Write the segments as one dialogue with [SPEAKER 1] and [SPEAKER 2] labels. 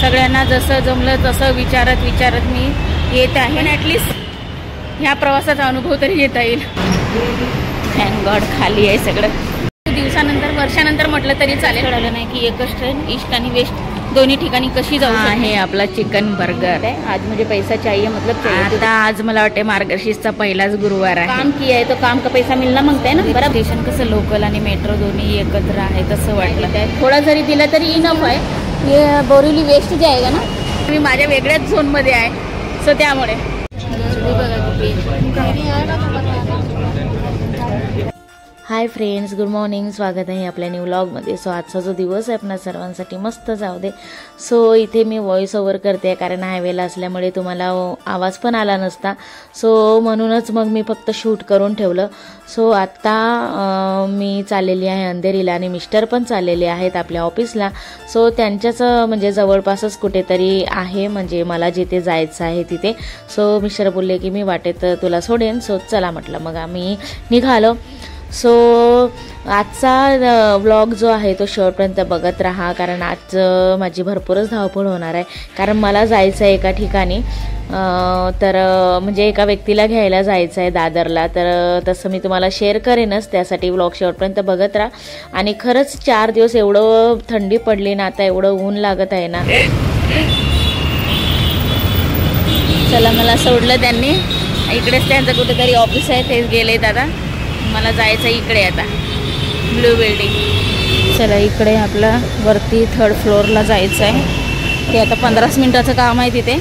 [SPEAKER 1] सगळ्यांना जसं जमलं तसं विचारत मी येत आहे. पण ॲटलिस्ट ह्या प्रवासाचा अनुभव तरी घेता येईल. थँक गॉड खाली आहे सगळं. दिवसानंतर वर्षानंतर म्हटलं तरी चालेल. कळलं नाही की एकच ट्रेन ईस्ट आणि वेस्ट दोन्ही ठिकाणी कशी जाऊ आहे. आपला चिकन बर्गर आहे आज. म्हणजे पैसा चाहिए मतलब आता आज मला वाटते मार्गशीर्षचा पहिलाच गुरुवार आहे. काम किया आहे तो काम का पैसा मिळणार म्हणताय ना. बरं स्टेशन कसं लोकल आणि मेट्रो दोन्ही एकत्र आहे तसं वाटलं. थोडा जरी दिला तरी इनफ आहे. हे बोरिवली वेस्ट जाएगा ना. मी माझ्या वेगळ्याच झोनमध्ये आहे सो त्यामुळे हाय फ्रेंड्स, गुड मॉर्निंग. स्वागत आहे आपल्या न्यू व्लॉगमध्ये. सो आजचा जो दिवस आहे आपल्या सर्वांसाठी मस्त जाऊ दे. सो इथे मी व्हॉइस ओव्हर करते कारण हायवेला असल्यामुळे तुम्हाला आवाज पण आला नसता. सो म्हणूनच मग मी फक्त शूट करून ठेवलं. सो आत्ता मी चाललेली आहे अंधेरीला आणि मिस्टर पण चाललेले आहेत आपल्या ऑफिसला. सो त्यांच्याच म्हणजे जवळपासच कुठेतरी आहे म्हणजे मला जिथे जायचं आहे तिथे. सो मिस्टर बोलले की मी वाटेत तुला सोडेन. सो चला म्हटलं मग आम्ही निघालो. सो आजचा व्लॉग जो आहे तो शेवटपर्यंत बघत राहा कारण आज माझी भरपूरच धावपळ होणार आहे. कारण मला जायचं आहे एका ठिकाणी तर म्हणजे एका व्यक्तीला घ्यायला जायचं आहे दादरला. तर तसं मी तुम्हाला शेअर करेनच. त्यासाठी व्लॉग शेवटपर्यंत बघत राहा. आणि खरंच 4 दिवस एवढं थंडी पडली ना, आता एवढं ऊन लागत आहे ना. चला मला सोडलं त्यांनी. इकडेच त्यांचं कुठेतरी ऑफिस आहे तेच गेले दादा. मला जायचं इकडे आता ब्लू बिल्डिंग. चला इकडे आपला वरती 3rd फ्लोअरला जायचं आहे. ते आता 15 मिनिटाचं काम आहे तिथे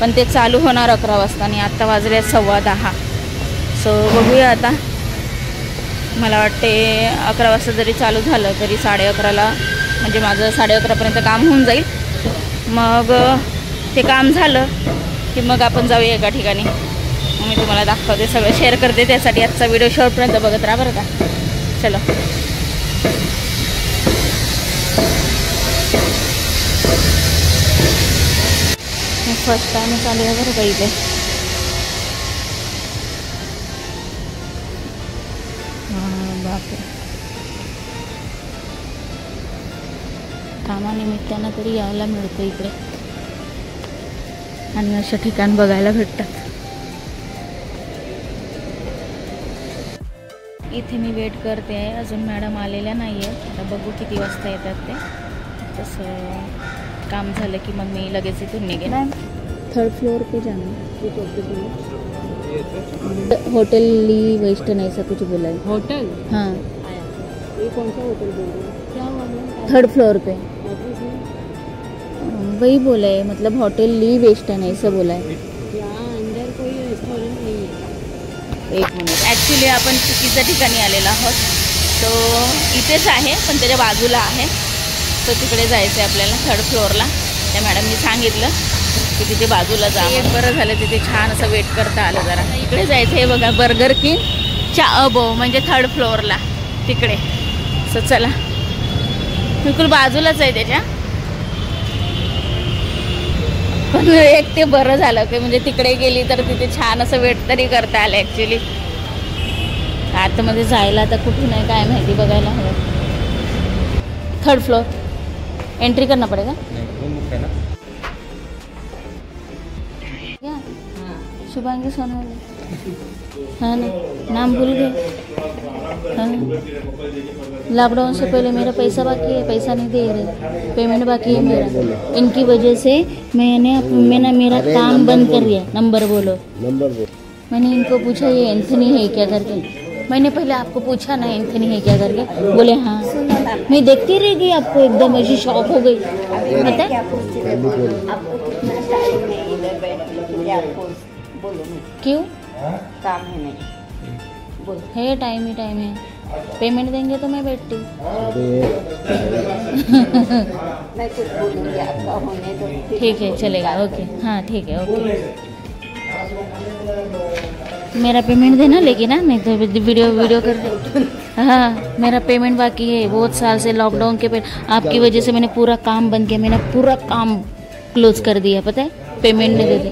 [SPEAKER 1] पण ते चालू होणार 11 वाजता आणि आत्ता वाजले 10:15. सो बघूया आता. मला वाटते 11 वाजता जरी चालू झालं तरी 11:30ला म्हणजे माझं 11:30पर्यंत काम होऊन जाईल. मग ते काम झालं की मग आपण जाऊया एका ठिकाणी. मी तुम्हाला दाखवते सगळं शेअर करते. त्यासाठी आजचा व्हिडिओ शेवटपर्यंत बघत राहा बरं का. चलो फर्स्ट टाइम चालू आहे बरं का इथे. बापरे कामानिमित्तानं तरी यायला मिळतं इकडे आणि अशा ठिकाण बघायला भेटतात. इथे मी वेट करते आहे. अजून मॅडम आलेल्या नाही आहेत. आता बघू किती वाजता येतात ते. तसं काम झालं की मग मी लगेच इथून निघेन. 3rd फ्लोर पे जाना. होटल ली वेस्टर्न ऐसा कुछ बोला है. होटल हाँ ये कौन सा होटल बोल रहे हैं. क्या हुआ. 3rd फ्लोर पे वही बोला है मतलब होटल ली वेस्टर्न ऐसा बोला है. अंदर कोई रेस्टोरेंट नहीं है. एक मिनिट. ॲक्च्युली आपण चुकीच्या ठिकाणी आलेलो आहोत. तो इथेच आहे पण त्याच्या बाजूला आहे. तो तिकडे जायचं आहे आपल्याला 3rd फ्लोअरला. त्या मॅडमनी सांगितलं की तिथे बाजूला जा. एक बरं झालं तिथे छान असं वेट करता आलं. जरा इकडे जायचं आहे बघा बर्गर किंग च्या अबो म्हणजे 3rd फ्लोअरला तिकडे. सो चला बिलकुल बाजूलाच आहे त्याच्या. पण एक ते बरं झालं की म्हणजे तिकडे गेली तर तिथे छान असं वेट तरी करता आलं. ॲक्च्युली आतमध्ये जायला आता कुठून आहे काय माहिती बघायला हवं. 3rd फ्लोर एंट्री करना पड़ेगा. क्या शुभांगी सोनवणे हाँ ना. नाम भूल गए. हाँ लॉकडाउन से पहले मेरा पैसा बाकी है. पैसा नहीं दे रहे. पेमेंट बाकी है मेरा. इनकी वजह से मैंने मेरा काम बंद कर दिया. नंबर बोलो. मैंने इनको पूछा ये एंथनी है क्या करके. मैंने पहले आपको पूछा ना एंथनी है क्या करके. बोले हाँ. मैं देखती रह गई. आपको एकदम ऐसी शॉक हो गई. पता क्यों. काम है नहीं बोल है. टाइम ही टाइम है. पेमेंट देंगे तो मैं बैठती. मैं कुछ बोलूँगी आपका होने दो. ठीक है चलेगा. ओके हाँ ठीक है ओके. मेरा पेमेंट देना लेकिन ना नहीं तो वीडियो कर दे. हाँ मेरा पेमेंट बाकी है बहुत साल से. लॉकडाउन के पहले आपकी वजह से मैंने पूरा काम बंद किया. मैंने पूरा काम क्लोज कर दिया. पता है पेमेंट नहीं देते.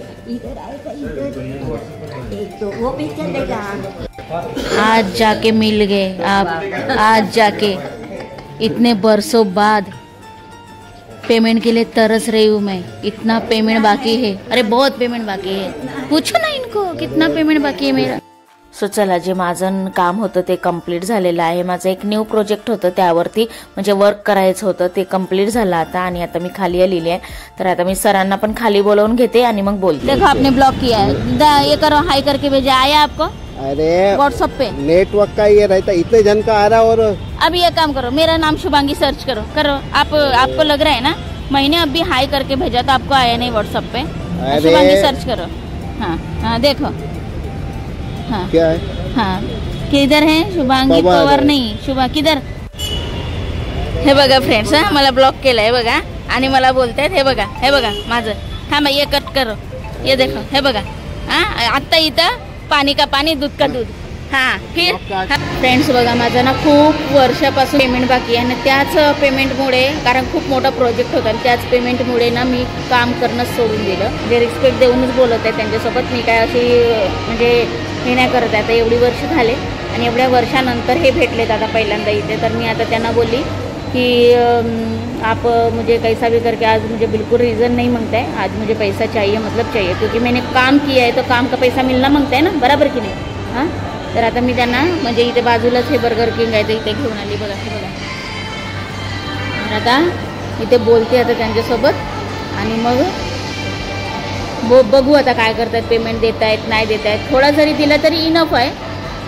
[SPEAKER 1] तो वो भी चलेगा. आज जाके मिल गए आप. आज जाके इतने बरसों बाद पेमेंट के लिए तरस रही हूँ मैं, इतना पेमेंट बाकी है, अरे बहुत पेमेंट बाकी है, पूछो ना इनको कितना पेमेंट बाकी है मेरा। सो चला, जे माझं काम होतं ते कम्प्लीट झालेलं आहे। माझं एक न्यू प्रोजेक्ट होतं त्यावरती म्हणजे वर्क करायचं होतं, ते कम्प्लीट झालं आता आणि आता मी खाली आलेली आहे। तर आता मी सरांना पण खाली बोलावून घेते आणि मग बोलते। देखो आपने ब्लॉक किया है, ये करो, हाई करके भेजा, आया आपको?
[SPEAKER 2] अरे
[SPEAKER 1] व्हाट्सएप पे
[SPEAKER 2] नेटवर्क का ये रहता, इतने जन का आ रहा। और
[SPEAKER 1] अब ये काम करो, मेरा नाम शुभांगी सर्च करो आपको लग रहा है ना, मैंने अभी हाई करके भेजा था, आपको आया नहीं व्हाट्सएप पे, शुभांगी सर्च करो। हाँ हाँ देखो, हाँ
[SPEAKER 2] क्या है,
[SPEAKER 1] हाँ किधर है शुभांगी पवार, नहीं शुभा किधर, हे बघा फ्रेंड्स, हा मला ब्लॉक केलाय बघा आणि मला बोलतायत हे बघा माझं, थांबा ये कट करो, ये देखो हे बघा, हा आता इथं पाणी का पाणी, दूध का दूध। हाँ फिर फ्रेंड्स बघा, माझं ना खूप वर्षापासून पेमेंट बाकी आहे आणि त्याच पेमेंटमुळे, कारण खूप मोठा प्रोजेक्ट होता आणि त्याच पेमेंटमुळे ना मी काम करणं सोडून दिलं। म्हणजे रिस्पेक्ट देऊनच बोलत आहे त्यांच्यासोबत, मी काय अशी म्हणजे हे नाही करत आहे। आता एवढी वर्ष झाले आणि एवढ्या वर्षानंतर हे भेटलेत आता पहिल्यांदा इथे, तर मी आता त्यांना बोलली कि आप मुझे कैसा भी करके, आज मुझे बिल्कुल रीज़न नहीं मांगता है, आज मुझे पैसा चाहिए, मतलब चाहिए, क्योंकि मैंने काम किया है तो काम का पैसा मिलना मांगता है ना, बराबर की नाही। हां तर आता मी त्यांना म्हणजे इथे बाजूलाच हे बर्गर किंग आहे, तर इथे घेऊन आली बघा, हे बघा। तर आता इथे बोलते आता त्यांच्यासोबत आणि मग बघू आता काय करतात, पेमेंट देत आहेत नाही देत आहेत, थोडा जरी दिला तरी इनफ आहे,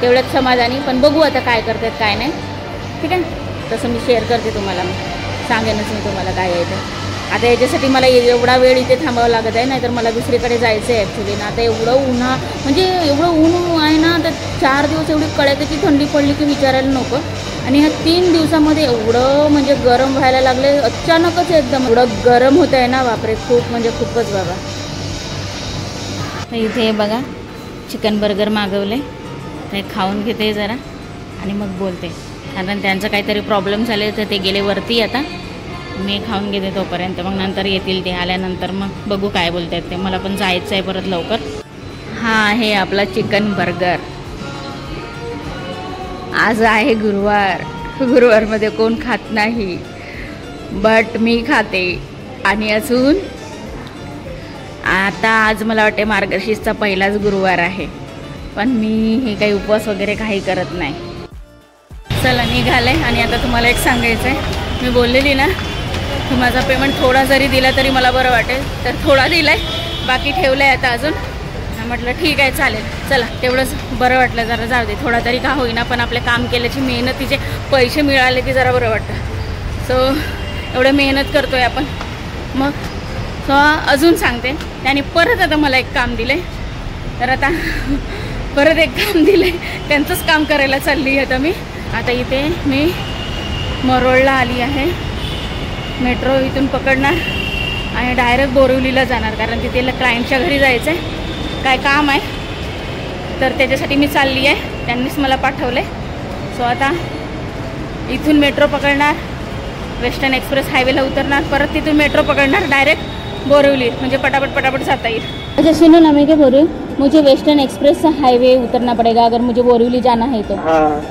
[SPEAKER 1] तेवढ्याच समाधानी, पण बघू आता काय करतात काय नाही, ठीक आहे। तसं मी शेअर करते तुम्हाला, सांगेनच मी तुम्हाला काय आहे ते। आता याच्यासाठी मला एवढा वेळ इथे थांबावं लागत आहे, नाहीतर मला दुसरीकडे जायचं आहे ॲक्च्युली ना। आता एवढं म्हणजे एवढं ऊन आहे ना, तर 4 दिवस एवढी कडाक्याची थंडी पडली की विचारायला नको, आणि ह्या 3 दिवसामध्ये एवढं म्हणजे गरम व्हायला लागले, अचानकच एकदम एवढं गरम होत आहे ना, बापरे खूप म्हणजे खूपच बाबा। इथे बघा चिकन बर्गर मागवले, ते खाऊन घेते जरा आणि मग बोलते, कारण त्यांचं काहीतरी प्रॉब्लेम झाले तर ते गेले वरती, आता मी खाऊन घेते तोपर्यंत, मग नंतर येतील ते, आल्यानंतर मग बघू काय बोलतात ते, मला पण जायचं आहे परत लवकर। हा आहे आपला चिकन बर्गर, आज आहे गुरुवार, गुरुवारमध्ये कोण खात नाही, बट मी खाते, आणि अजून आता आज मला वाटते मार्गशीर्षचा पहिलाच गुरुवार आहे, पण मी हे काही उपवास वगैरे काही करत नाही। चला निघाले, आणि आता तुम्हाला एक सांगायचं आहे, मी बोललेली ना की माझा पेमेंट थोडा जरी दिला तरी मला बरं वाटेल, तर थोडा दिला आहे, बाकी ठेवलं आहे आता अजून। म्हटलं ठीक आहे चालेल, चला तेवढंच बरं वाटलं, जरा जाऊ दे, थोडा तरी का होईना, पण आपले काम केल्याची मेहनतीचे पैसे मिळाले की जरा बरं वाटतं। सो एवढं मेहनत करतो आहे आपण, मग सो अजून सांगते, त्याने परत आता मला एक काम दिलं आहे, तर आता परत एक काम दिलं आहे, त्यांचंच काम करायला चालली आहे आता मी। आता इथे मी मरोळला आली आहे, मेट्रो इथून पकडणार आणि डायरेक्ट बोरिवलीला जाणार, कारण तिथे क्लायंटच्या घरी जायचं आहे, काय काम आहे, तर त्याच्यासाठी मी चालली आहे, त्यांनीच मला पाठवलं आहे। सो आता इथून मेट्रो पकडणार, वेस्टर्न एक्सप्रेस हायवेला उतरणार, परत तिथून मेट्रो पकडणार डायरेक्ट बोरिवली, म्हणजे पटापट पटापट जाता येईल। अच्छा सुनो ना, मैं क्या बोल रही हूँ, मुझे वेस्टर्न एक्सप्रेस से हाईवे उतरना पड़ेगा अगर मुझे बोरिवली जाना है तो।
[SPEAKER 2] हाँ,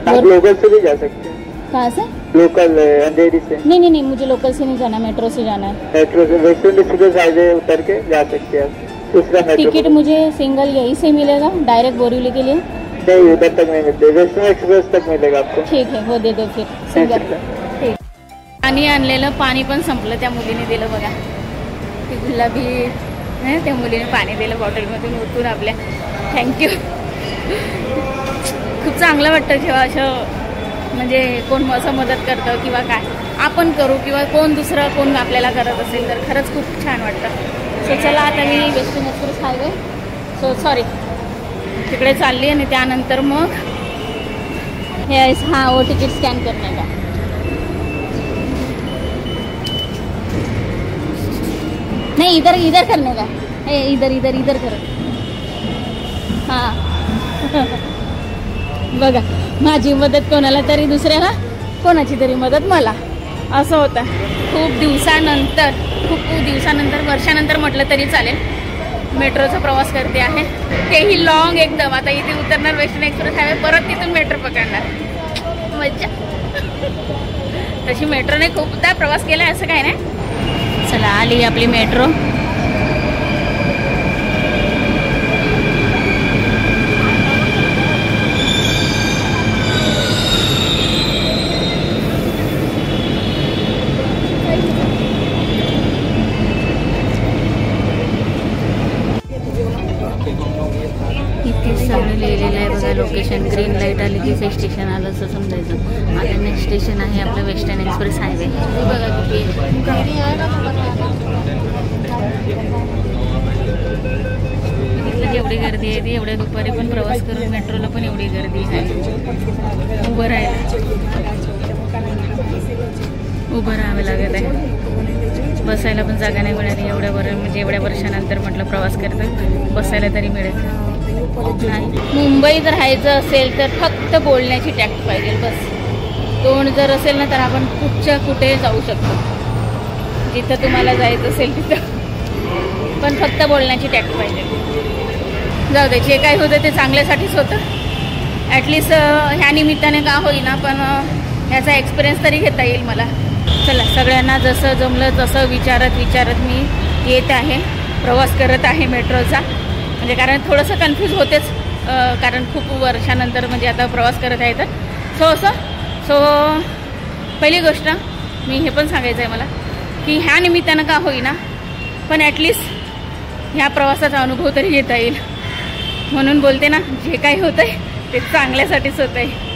[SPEAKER 2] आप लोकल से भी जा सकते हैं।
[SPEAKER 1] कहाँ से?
[SPEAKER 2] लोकल अंधेरी से।
[SPEAKER 1] नहीं, मुझे लोकल से नहीं जाना, मेट्रो से जाना है।
[SPEAKER 2] मेट्रो से वेस्टर्न एक्सप्रेस हाईवे उतर के जा सकते हैं, दूसरा मेट्रो।
[SPEAKER 1] टिकट मुझे सिंगल यहीं से मिलेगा डायरेक्ट बोरिवली के लिए?
[SPEAKER 2] नहीं, उधर तक नहीं मिलते, वेस्टर्न एक्सप्रेस तक मिलेगा आपको।
[SPEAKER 1] ठीक है, वो दे दो फिर सिंगल। ठीक। पाणी आणलेलं, पाणी पण संपलं, त्या मुलीने दिलं बघा, ती गुलाबी आहे, त्या मुलीने पाणी दिलं बॉटलमधून ओतून आपल्या, थँक्यू। खूप चांगलं वाटतं जेव्हा असं म्हणजे कोण असं मदत करतं किंवा काय आपण करू, किंवा कोण दुसरं कोण आपल्याला करत असेल तर खरंच खूप छान वाटतं। सो चला आता मी वेस्टर्न एक्सप्रेस हायवे सॉरी तिकडे चालली, आणि त्यानंतर मग हे हाँ वो टिकट स्कॅन करने का। नहीं इधर करने का, इधर कर। हाँ बघा, माझी मदत कोणाला तरी दुसऱ्याला, कोणाची तरी मदत मला, असं होतं। खूप दिवसानंतर वर्षानंतर म्हटलं तरी चालेल, मेट्रोचा प्रवास करते आहे, तेही लॉंग एकदम। आता इथे उतरणार वेस्टर्न एक्सप्रेस हायवे, परत तिथून मेट्रो पकडणार, मज्जा। तशी मेट्रोने खूपदा प्रवास केला असं काय नाही, चला आली आपली मेट्रो. इथे सगळं लिहिलेलं आहे बघा. लोकेशन ग्रीन लाईट आली की ते स्टेशन आलं असं समजायचं. आता नेक्स्ट स्टेशन आहे आपलं वेस्टर्न एक्सप्रेस हायवे. बघा इथलं जेवढी गर्दी आहे ती एवढ्या दुपारी पण प्रवास करून मेट्रोला पण एवढी गर्दी आहे. उभं राहावं लागत आहे. बसायला पण जागा नाही मिळाली. एवढ्या वर्षानंतर म्हटलं प्रवास करतं बसायला तरी मिळेल नाही. मुंबईत राहायचं असेल तर फक्त बोलण्याची टॅक्ट पाहिजे बस. तोंड जर असेल ना तर आपण कुठे जाऊ शकतो. जिथं तुम्हाला जायचं असेल तिथं, पण फक्त बोलण्याची टॅक्ट पाहिजे. जाऊ दे, जे काय होतं ते चांगल्यासाठीच होतं. ॲटलिस्ट ह्या निमित्ताने का होईना पण ह्याचा एक्सपिरियन्स तरी घेता येईल मला. चला, सगळ्यांना जसं जमलं तसं विचारत मी येत आहे, प्रवास करत आहे मेट्रोचा. म्हणजे कारण थोडंसं कन्फ्यूज होतेच, कारण खूप वर्षानंतर म्हणजे आता प्रवास करत आहे तर सो पहिली गोष्ट मी हे पण सांगायचं आहे मला की ह्या निमित्तानं का होईना पण ॲटलिस्ट ह्या प्रवासाचा अनुभव तरी घेता येईल. म्हणून बोलते ना, जे काही होतं आहे ते चांगल्यासाठीच होतं आहे.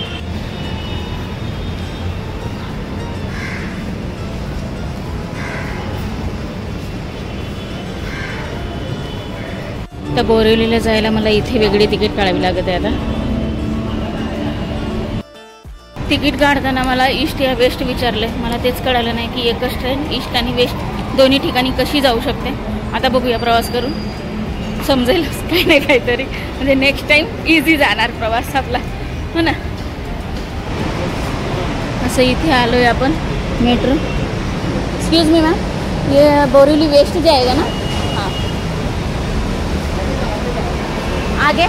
[SPEAKER 1] तर बोरिवलीला जायला मला इथे वेगळी तिकीट काढावी लागत आहे. आता तिकीट काढताना मला ईस्ट या वेस्ट विचारलं. मला तेच कळालं नाही की एकच ट्रेन ईस्ट आणि वेस्ट दोन्ही ठिकाणी कशी जाऊ शकते. आता बघूया, प्रवास करून समजेल काही नाही काहीतरी. म्हणजे नेक्स्ट टाइम इझी जाणार प्रवास आपला, हो ना. असं इथे आलोय आपण मेट्रो. एक्सक्यूज मी मैम, ये बोरिवली वेस्ट जाएगा ना? हाँ, आगे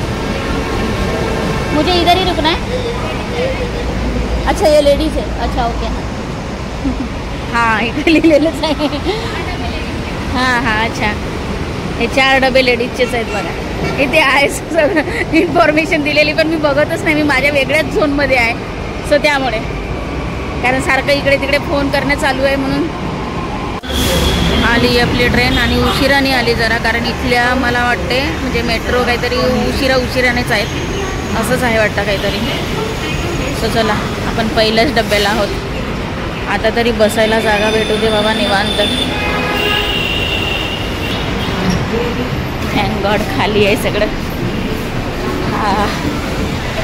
[SPEAKER 1] मुझे इधर ही रुकना है. अच्छा, ये लेडीज है. अच्छा, ओके. हाँ, इकडे लिहिलेलंच आहे. हां, अच्छा. हे 4 डबे लेडीजचेच आहेत बघा. इथे आहे सगळं इन्फॉर्मेशन दिलेली, पण मी बघतच नाही. मी माझ्या वेगळ्याच झोनमध्ये आहे. सो त्यामुळे कारण सारखं इकडे तिकडे फोन करणं चालू आहे. म्हणून आली आपली ट्रेन आणि उशिराने आली जरा. कारण इथल्या मला वाटते म्हणजे मेट्रो काहीतरी उशिरानेच आहेत, असंच आहे वाटतं काहीतरी. सो चला, आपण पहिल्याच डब्याला आहोत. आता तरी बसायला जागा भेटू दे बाबा निवांत. थँक गॉड खाली आहे सगळं.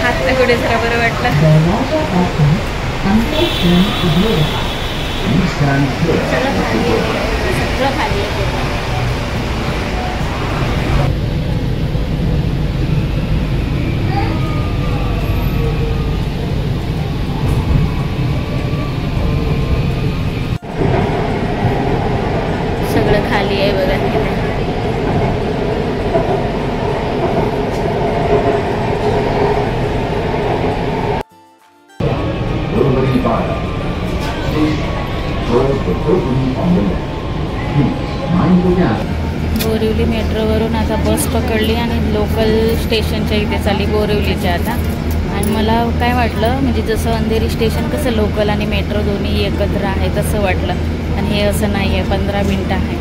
[SPEAKER 1] हात तर कुठे जरा बरं वाटलं. सगळं खाली आहे. सगळं खाली आहे बघा. बोरिवली मेट्रोवरून आता बस पकडली आणि लोकल स्टेशनच्या इथे चालली बोरिवलीच्या आता. आणि मला काय वाटलं म्हणजे जसं अंधेरी स्टेशन कसं लोकल आणि मेट्रो दोन्ही एकत्र आहे तसं वाटलं. आणि हे असं नाही आहे, 15 मिनटं आहे.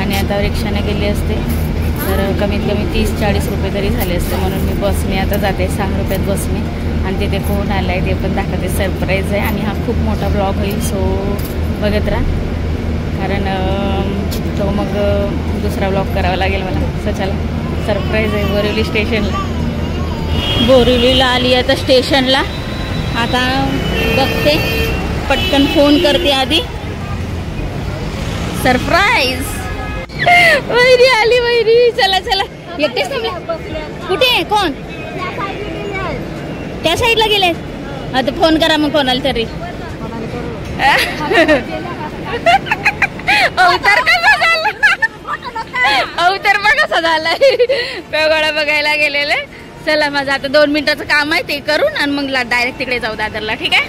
[SPEAKER 1] आणि आता रिक्षाने गेले असते तर कमीत कमी 30-40 रुपये तरी झाले असते. म्हणून मी बसने आता जाते 6 रुपयात बसने. आणि तिथे कोण आलं आहे ते पण दाखवते. सरप्राईज आहे आणि हा खूप मोठा ब्लॉग होईल. सो बघत राहा, कारण तो मग दुसरा ब्लॉग करावा लागेल मला. सो चला, सरप्राईज आहे बोरिवली स्टेशनला. बोरिवलीला आली आता स्टेशनला. आता बघते, पटकन फोन करते आधी. सरप्राईज, वैरी आली वैरी. चला चला, एकटेच तुम्ही? कुठे आहे? कोण? त्या साईडला गेले. आता फोन करा मग कोणाला तरी. अवतार कसा झाला? अवतार बघ कसा झालाय. पेगोळा बघायला गेलेले. चला, माझं आता 2 मिनिटाचं काम आहे ते करून आणि मग डायरेक्ट तिकडे जाऊ दादरला. ठीक आहे.